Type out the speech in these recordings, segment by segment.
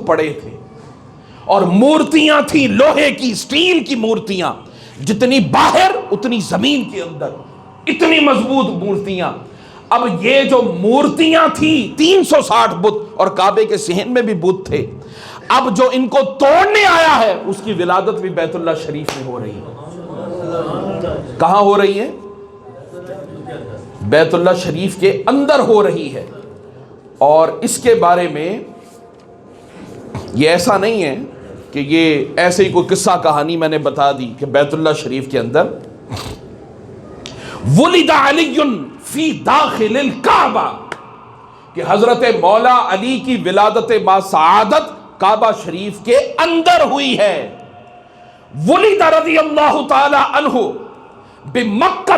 پڑے تھے اور مورتیاں تھیں لوہے کی، اسٹیل کی مورتیاں، جتنی باہر اتنی زمین کے اندر، اتنی مضبوط مورتیاں۔ اب یہ جو مورتیاں تھیں 360 بت، اور کعبے کے صحن میں بھی بت تھے، اب جو ان کو توڑنے آیا ہے اس کی ولادت بھی بیت اللہ شریف میں ہو رہی ہے۔ کہاں ہو رہی ہے؟ بیت اللہ شریف کے اندر ہو رہی ہے۔ اور اس کے بارے میں یہ ایسا نہیں ہے کہ یہ ایسے ہی کوئی قصہ کہانی میں نے بتا دی کہ بیت اللہ شریف کے اندر ولد علی فی داخل الکعبہ، کہ حضرت مولا علی کی ولادت با سعادت کعبہ شریف کے اندر ہوئی ہے۔ ولد رضی اللہ تعالی عنہ بمکہ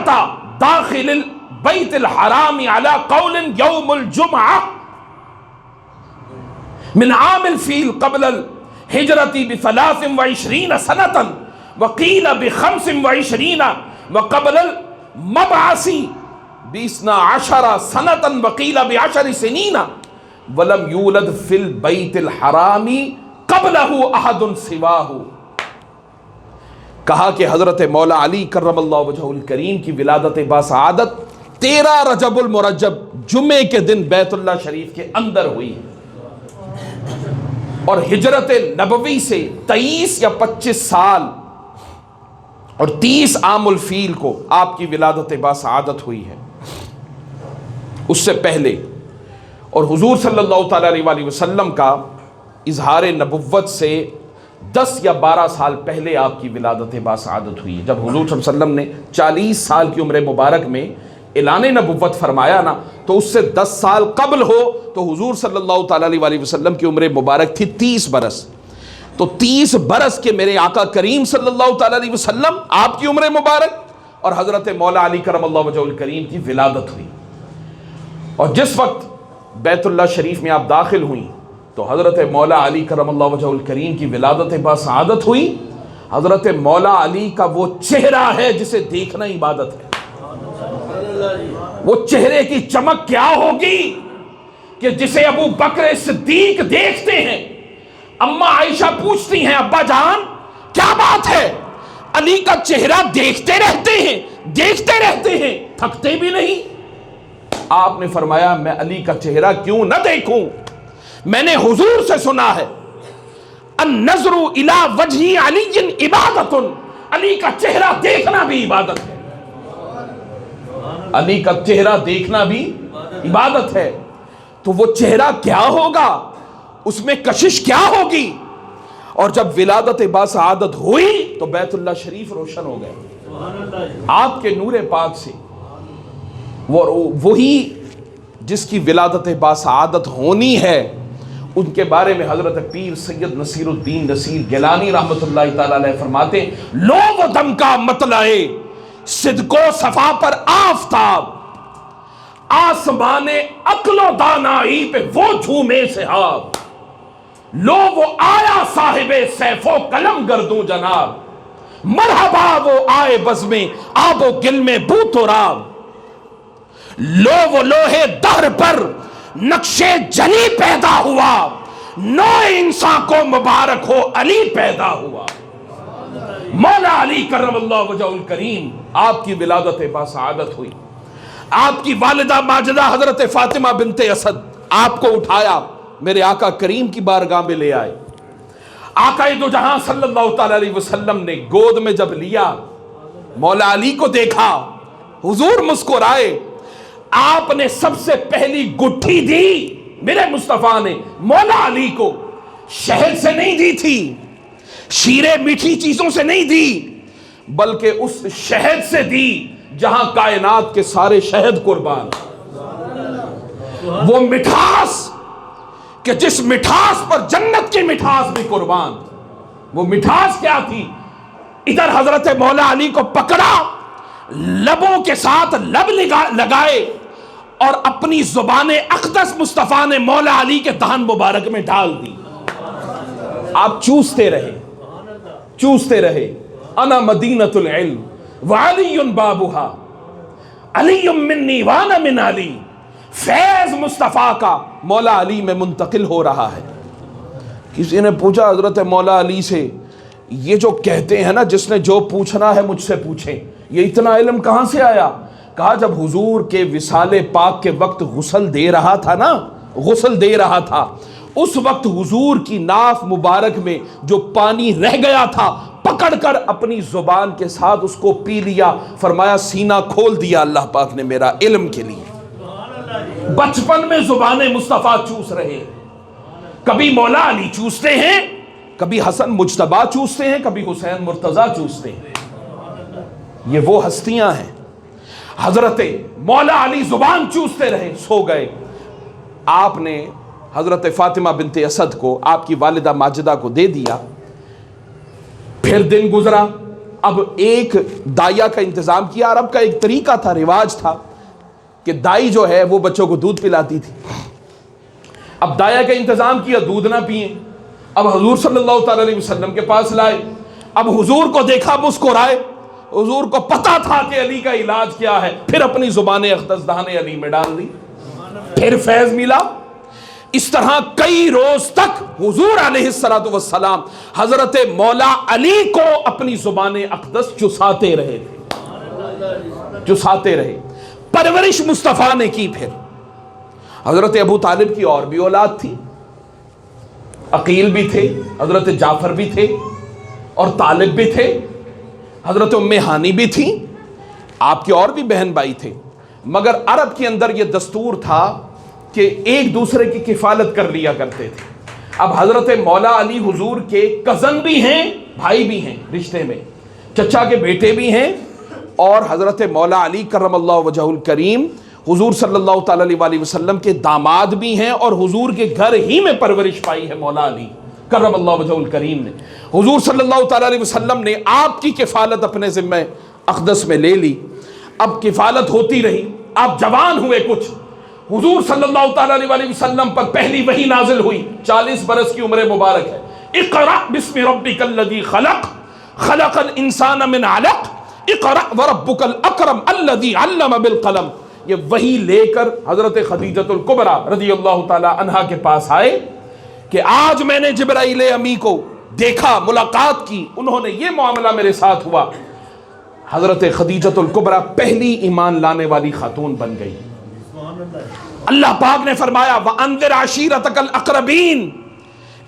داخل البیت الحرام علی قول یوم الجمعہ من عام الفیل قبل الحجرت ب23 سنة وقیل ب25 وقبل المبعث ب12 سنة وقیل ب10 سنین ولم یولد فی البیت الحرام قبلہ احد سواہ۔ کہا کہ حضرت مولا علی کرم اللہ وجہہ الکریم کی ولادت باسعادت 13 رجب المرجب جمعے کے دن بیت اللہ شریف کے اندر ہوئی، اور ہجرت نبوی سے 23 یا 25 سال اور 30 عام الفیل کو آپ کی ولادت باسعادت ہوئی ہے۔ اس سے پہلے اور حضور صلی اللہ تعالی علیہ وسلم کا اظہار نبوت سے 10 یا 12 سال پہلے آپ کی ولادت باسعادت ہوئی ہے۔ جب حضور صلی اللہ علیہ وسلم نے 40 سال کی عمر مبارک میں اعلان نبوت فرمایا نا، تو اس سے 10 سال قبل ہو تو حضور صلی اللہ تعالی علیہ وسلم کی عمر مبارک تھی 30 برس۔ تو 30 برس کے میرے آقا کریم صلی اللہ تعالی علیہ وسلم آپ کی عمر مبارک اور حضرت مولا علی کرم اللہ وجہہ الکریم کی ولادت ہوئی۔ اور جس وقت بیت اللہ شریف میں آپ داخل ہوئیں تو حضرت مولا علی کرم اللہ وجہہ الکریم کی ولادت باسعادت ہوئی۔ حضرت مولا علی کا وہ چہرہ ہے جسے دیکھنا عبادت ہے۔ وہ چہرے کی چمک کیا ہوگی کہ جسے ابو بکر صدیق دیکھتے ہیں، اماں عائشہ پوچھتی ہیں ابا جان کیا بات ہے؟ علی کا چہرہ دیکھتے رہتے ہیں تھکتے بھی نہیں۔ آپ نے فرمایا میں علی کا چہرہ کیوں نہ دیکھوں؟ میں نے حضور سے سنا ہے النظر الی وجہ علی عبادت، علی کا چہرہ دیکھنا بھی عبادت ہے۔ علی کا چہرہ دیکھنا بھی عبادت ہے۔ تو وہ چہرہ کیا ہوگا، اس میں کشش کیا ہوگی؟ اور جب ولادت باسعادت ہوئی تو بیت اللہ شریف روشن ہو گئے آپ کے نور پاک سے۔ وہی جس کی ولادت باسعادت ہونی ہے، ان کے بارے میں حضرت پیر سید نصیر الدین نصیر گیلانی رحمت اللہ تعالی علیہ فرماتے ہیں لو وہ دم کا مطلع صدق و صفا پر آفتاب، آسمان عقل و دانائی پہ وہ جھومے سحاب، لو وہ آیا صاحب سیف و قلم گردوں جناب، مرحبا وہ آئے بزم آب و گل میں بو تو راب، لو وہ لوہے دہر پر نقش جلی پیدا ہوا، نو انسان کو مبارک ہو علی پیدا ہوا۔ مولا علی کرم اللہ وجہہ الکریم آپ کی ولادت باسعادت ہوئی۔ آپ کی والدہ ماجدہ حضرت فاطمہ بنت اسد آپ کو اٹھایا، میرے آقا کریم کی بارگاہ میں لے آئے۔ آقا دو جہاں صلی اللہ تعالی علیہ وسلم نے گود میں جب لیا، مولا علی کو دیکھا، حضور مسکرائے۔ آپ نے سب سے پہلی گٹھی دی میرے مصطفیٰ نے مولا علی کو، شہد سے نہیں دی تھی، شیرے میٹھی چیزوں سے نہیں دی، بلکہ اس شہد سے دی جہاں کائنات کے سارے شہد قربان، وہ مٹھاس کہ جس مٹھاس پر جنت کی مٹھاس بھی قربان۔ وہ مٹھاس کیا تھی؟ ادھر حضرت مولا علی کو پکڑا، لبوں کے ساتھ لب لگائے اور اپنی زبان اقدس مصطفیٰ نے مولا علی کے دہن مبارک میں ڈال دی۔ آپ چوستے رہے انا مدینۃ العلم وعلی بابها علی منی وانا من علی، فیض مصطفیٰ کا مولا علی میں منتقل ہو رہا ہے۔ کسی نے پوچھا حضرت مولا علی سے، یہ جو کہتے ہیں نا جس نے جو پوچھنا ہے مجھ سے پوچھیں، یہ اتنا علم کہاں سے آیا؟ کہا جب حضور کے وصال پاک کے وقت غسل دے رہا تھا نا، غسل دے رہا تھا، اس وقت حضور کی ناف مبارک میں جو پانی رہ گیا تھا پکڑ کر اپنی زبان کے ساتھ اس کو پی لیا، فرمایا سینہ کھول دیا اللہ پاک نے میرا علم کے لیے۔ بچپن میں زبان مصطفیٰ چوس رہے، کبھی مولا علی چوستے ہیں، کبھی حسن مجتبیٰ چوستے ہیں، کبھی حسین مرتضیٰ چوستے ہیں۔ یہ وہ ہستیاں ہیں۔ حضرت مولا علی زبان چوستے رہے، سو گئے۔ آپ نے حضرت فاطمہ بنت اسد کو، آپ کی والدہ ماجدہ کو دے دیا۔ پھر دن گزرا، اب ایک دائیا کا انتظام کیا۔ عرب کا ایک طریقہ تھا، رواج تھا کہ دائی جو ہے وہ بچوں کو دودھ پلاتی تھی۔ اب دایا کا انتظام کیا، دودھ نہ پئیں۔ اب حضور صلی اللہ تعالی علیہ وسلم کے پاس لائے۔ اب حضور کو دیکھا، مسکرائے۔ حضور کو پتا تھا کہ علی کا علاج کیا ہے، پھر اپنی زبان اقدس دہان علی میں ڈال دی، پھر فیض ملا۔ اس طرح کئی روز تک حضور علیہ الصلوۃ والسلام حضرت مولا علی کو اپنی زبان اقدس چساتے رہے تھے، چساتے رہے۔ پرورش مصطفیٰ نے کی۔ پھر حضرت ابو طالب کی اور بھی اولاد تھی، عقیل بھی تھے، حضرت جعفر بھی تھے، اور طالب بھی تھے، حضرت ام ہانی بھی تھی، آپ کے اور بھی بہن بھائی تھے۔ مگر عرب کے اندر یہ دستور تھا کہ ایک دوسرے کی کفالت کر لیا کرتے تھے۔ اب حضرت مولا علی حضور کے کزن بھی ہیں، بھائی بھی ہیں، رشتے میں چچا کے بیٹے بھی ہیں، اور حضرت مولا علی کرم اللہ وجہہ الکریم حضور صلی اللہ تعالی علیہ وسلم کے داماد بھی ہیں، اور حضور کے گھر ہی میں پرورش پائی ہے مولا علی کرم اللہ وجہہ الکریم نے۔ حضور صلی اللہ تعالی علیہ وسلم نے آپ کی کفالت اپنے ذمہ اقدس میں لے لی۔ اب کفالت ہوتی رہی، آپ جوان ہوئے کچھ۔ حضور صلی اللہ تعالی علیہ وسلم پر پہلی وحی نازل ہوئی، 40 برس کی عمر مبارک ہے۔ اقرأ بسم ربک الذی خلق، خلق الانسان من علق، اقرأ وربک الاکرم الذی علم بالقلم۔ یہ وحی لے کر حضرت خدیجۃ الکبریٰ رضی اللہ تعالی عنہا کے پاس آئے کہ آج میں نے جبرائیل امی کو دیکھا، ملاقات کی، انہوں نے یہ معاملہ میرے ساتھ ہوا۔ حضرت خدیجۃ الکبریٰ پہلی ایمان لانے والی خاتون بن گئی۔ اللہ پاک نے فرمایا وَأَنذِرْ عَشِيرَتَكَ الْأَقْرَبِينَ،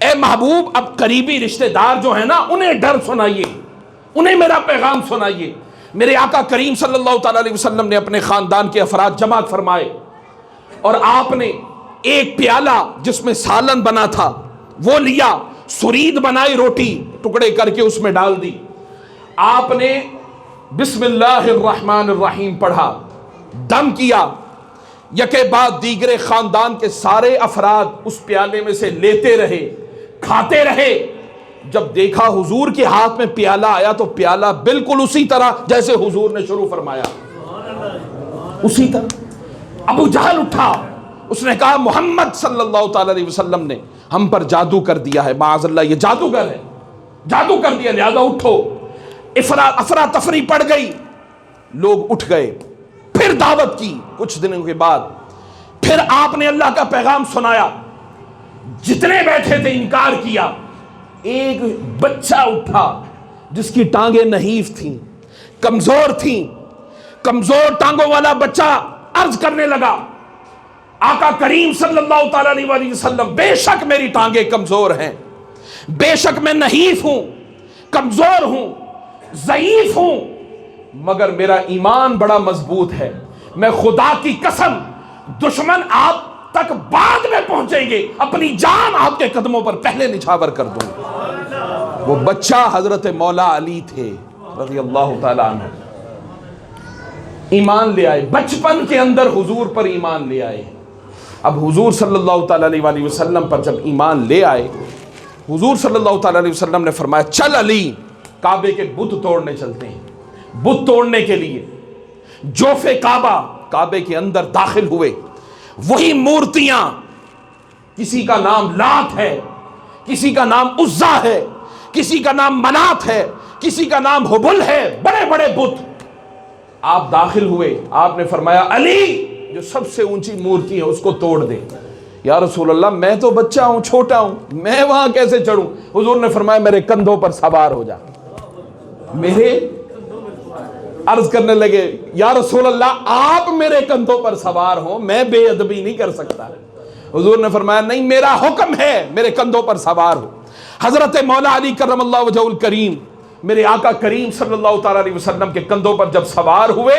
اے محبوب اب قریبی رشتہ دار جو ہیں نا انہیں ڈر سنائیے، انہیں میرا پیغام سنائیے۔ میرے آقا کریم صلی اللہ تعالی علیہ وسلم نے اپنے خاندان کے افراد جمع فرمائے، اور آپ نے ایک پیالہ جس میں سالن بنا تھا وہ لیا، سرید بنائی، روٹی ٹکڑے کر کے اس میں ڈال دی۔ آپ نے بسم اللہ الرحمن الرحیم پڑھا، دم کیا، یکے بعد دیگرے خاندان کے سارے افراد اس پیالے میں سے لیتے رہے، کھاتے رہے۔ جب دیکھا حضور کے ہاتھ میں پیالہ آیا تو پیالہ بالکل اسی طرح جیسے حضور نے شروع فرمایا، اسی طرح۔ ابو جہل اٹھا، اس نے کہا محمد صلی اللہ تعالی علیہ وسلم نے ہم پر جادو کر دیا ہے، معاذ اللہ یہ جادوگر ہے، جادو کر دیا، لہذا اٹھو۔ افراتفری پڑ گئی، لوگ اٹھ گئے۔ پھر دعوت کی کچھ دنوں کے بعد، پھر آپ نے اللہ کا پیغام سنایا، جتنے بیٹھے تھے انکار کیا۔ ایک بچہ اٹھا جس کی ٹانگیں نحیف تھیں، کمزور تھیں، کمزور ٹانگوں والا بچہ عرض کرنے لگا آقا کریم صلی اللہ تعالی علیہ وسلم بے شک میری ٹانگیں کمزور ہیں، بے شک میں نحیف ہوں، کمزور ہوں، ضعیف ہوں، مگر میرا ایمان بڑا مضبوط ہے، میں خدا کی قسم دشمن آپ تک بعد میں پہنچیں گے، اپنی جان آپ کے قدموں پر پہلے نچھاور کر دوں گا۔ وہ بچہ حضرت مولا علی تھے رضی اللہ تعالیٰ عنہ، ایمان لے آئے، بچپن کے اندر حضور پر ایمان لے آئے۔ اب حضور صلی اللہ تعالیٰ علیہ وسلم پر جب ایمان لے آئے، حضور صلی اللہ تعالیٰ علیہ وسلم نے فرمایا چل علی کعبے کے بت توڑنے چلتے ہیں۔ بت توڑنے کے لیے جوف کعبہ، کعبے کے اندر داخل ہوئے، وہی مورتیاں، کسی کا نام لات ہے، کسی کا نام عزا ہے، کسی کا نام منات ہے، کسی کا نام حبل ہے، بڑے بڑے بت۔ آپ داخل ہوئے، آپ نے فرمایا علی جو سب سے اونچی مورتی ہے اس کو توڑ دے۔ یا رسول اللہ میں تو بچہ ہوں، چھوٹا ہوں، میں وہاں کیسے چڑھوں؟ حضور نے فرمایا میرے کندھوں پر سوار ہو جا۔ میرے عرض کرنے لگے یا رسول اللہ آپ میرے کندھوں پر سوار ہوں، میں بے ادبی نہیں کر سکتا۔ حضور نے فرمایا نہیں، میرا حکم ہے میرے کندھوں پر سوار ہو۔ حضرت مولا علی کرم اللہ وجہہ الکریم میرے آقا کریم صلی اللہ تعالی علیہ وسلم کے کندھوں پر جب سوار ہوئے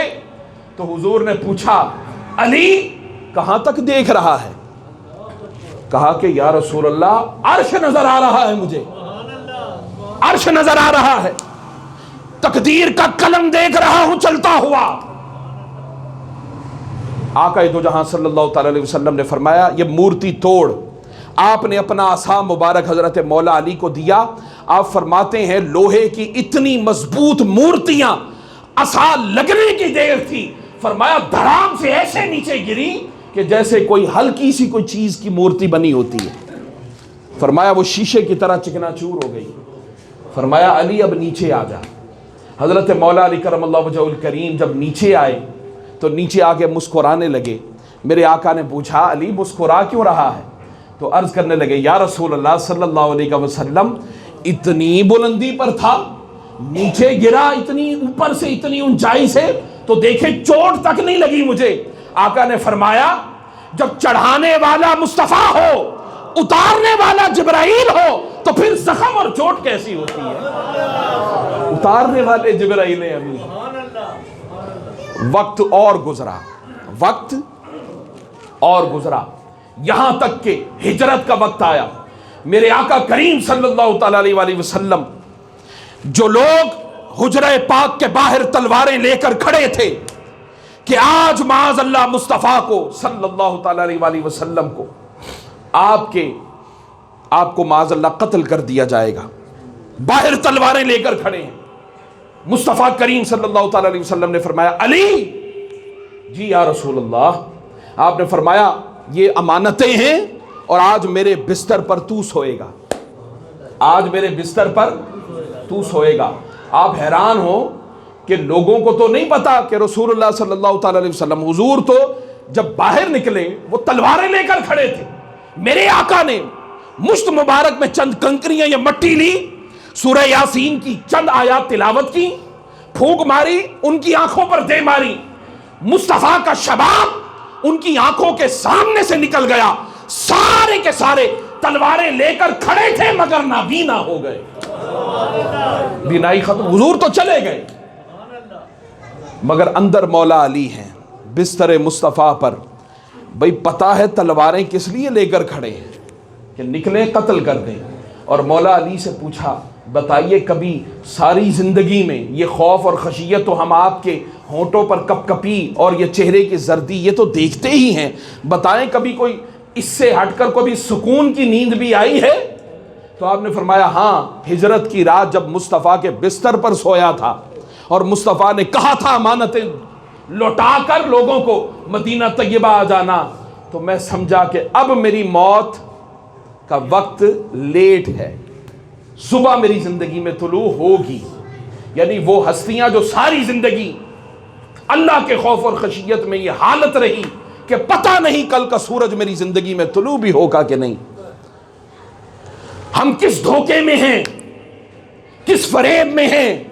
تو حضور نے پوچھا علی کہاں تک دیکھ رہا ہے؟ کہا کہ یا رسول اللہ عرش نظر آ رہا ہے، مجھے عرش نظر آ رہا ہے، تقدیر کا قلم دیکھ رہا ہوں چلتا ہوا۔ آقا دو جہاں صلی اللہ تعالی علیہ وسلم نے فرمایا یہ مورتی توڑ۔ آپ نے اپنا عصا مبارک حضرت مولا علی کو دیا۔ آپ فرماتے ہیں لوہے کی اتنی مضبوط مورتیاں، عصا لگنے کی دیر تھی، فرمایا دھڑام سے ایسے نیچے گری کہ جیسے کوئی ہلکی سی کوئی چیز کی مورتی بنی ہوتی ہے۔ فرمایا وہ شیشے کی طرح چکنا چور ہو گئی۔ فرمایا علی اب نیچے آ جا۔ حضرت مولا علی کرم اللہ وجہہ الکریم جب نیچے آئے تو نیچے آ کے مسکرانے لگے۔ میرے آقا نے پوچھا علی مسکرا کیوں رہا ہے؟ تو عرض کرنے لگے یا رسول اللہ صلی اللہ علیہ وسلم اتنی بلندی پر تھا، نیچے گرا اتنی اوپر سے اتنی اونچائی سے تو دیکھے چوٹ تک نہیں لگی مجھے۔ آقا نے فرمایا جب چڑھانے والا مصطفیٰ ہو، اتارنے والا جبرائیل ہو تو پھر زخم اور چوٹ کیسی ہوتی ہے؟ اتارنے والے جبرائیل امین۔ وقت اور گزرا، وقت اور گزرا، یہاں تک کہ ہجرت کا وقت آیا۔ میرے آقا کریم صلی اللہ تعالی علیہ وآلہ وسلم جو لوگ حجرہ پاک کے باہر تلواریں لے کر کھڑے تھے کہ آج معاذ اللہ مصطفیٰ کو صلی اللہ تعالی علیہ وآلہ وسلم کو آپ کو معاذ اللہ قتل کر دیا جائے گا، باہر تلواریں لے کر کھڑے ہیں۔ مصطفیٰ کریم صلی اللہ تعالی علیہ وسلم نے فرمایا علی جی یا رسول اللہ۔ آپ نے فرمایا یہ امانتیں ہیں اور آج میرے بستر پر تو سوئے گا، آج میرے بستر پر تو سوئے گا۔ آپ حیران ہو کہ لوگوں کو تو نہیں پتا کہ رسول اللہ صلی اللہ تعالی علیہ وسلم حضور تو جب باہر نکلے وہ تلواریں لے کر کھڑے تھے۔ میرے آقا نے مشت مبارک میں چند کنکریاں یا مٹی لی، سورہ یاسین کی چند آیات تلاوت کی، پھونک ماری، ان کی آنکھوں پر دے ماری۔ مصطفیٰ کا شباب ان کی آنکھوں کے سامنے سے نکل گیا، سارے کے سارے تلواریں لے کر کھڑے تھے مگر نابینا ہو گئے، بینائی ختم۔ حضور تو چلے گئے مگر اندر مولا علی ہیں بستر مصطفیٰ پر۔ بھئی پتا ہے تلواریں کس لیے لے کر کھڑے ہیں کہ نکلیں قتل کر دیں۔ اور مولا علی سے پوچھا بتائیے کبھی ساری زندگی میں یہ خوف اور خشیت تو ہم آپ کے ہونٹوں پر کپ کپی اور یہ چہرے کی زردی یہ تو دیکھتے ہی ہیں، بتائیں کبھی کوئی اس سے ہٹ کر کبھی سکون کی نیند بھی آئی ہے؟ تو آپ نے فرمایا ہاں، ہجرت کی رات جب مصطفیٰ کے بستر پر سویا تھا اور مصطفیٰ نے کہا تھا امانتیں لوٹا کر لوگوں کو مدینہ طیبہ آ جانا، تو میں سمجھا کہ اب میری موت کا وقت لیٹ ہے، صبح میری زندگی میں طلوع ہوگی۔ یعنی وہ ہستیاں جو ساری زندگی اللہ کے خوف اور خشیت میں یہ حالت رہی کہ پتہ نہیں کل کا سورج میری زندگی میں طلوع بھی ہوگا کہ نہیں۔ ہم کس دھوکے میں ہیں، کس فریب میں ہیں